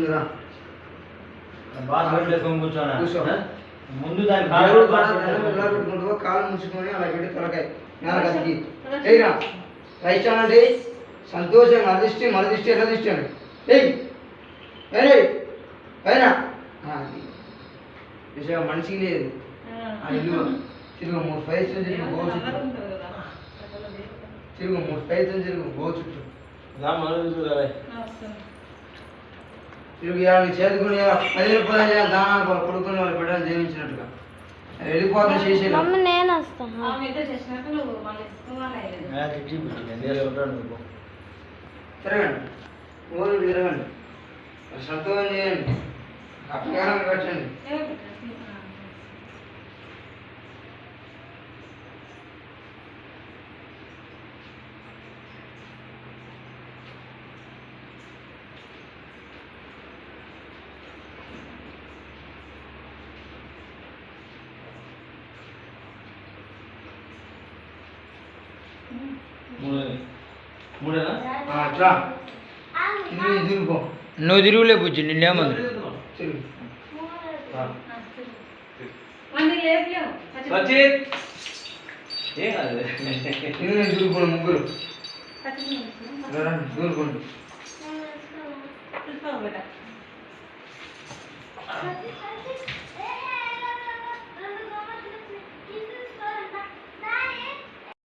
కూర్చుందిరా కూర్చో ముందు దాని పెట్టుకుంటూ కాలు ముంచుకొని అలా పెట్టి తలకాయ నేల కతికి ఏయిరా రైట్ అనండి సంతోషంగా అదిష్టి మరదిష్టి ఎట్లా దిష్టి అండి ఏయ్ పైన విషయం మనిషికి లేదు ఆ ఇల్లు తిరుగు 3 పైసలు తిరుగు గో చుట్టూ తిరుగు 3 పైసలు తిరుగు గో చుట్టూ తిరుగు నీ చేతుకుని 10 రూపాయలు దానాలు కొడుకుని వాళ్ళు బిడ్డలు జీవించినట్టుగా వెళ్ళిపోతాం చేసి నేను వస్తాను తిరగండి ఊరు తిరగండి సంతోషం చేయండి అప్పగానం పెట్టండి అట్లా తిరుగుపో నువ్వు తిరుగులే బుజ్జి నిన్నేమంది తిరుగు తిరుగుకోండి ముగ్గురు దూరుకోండి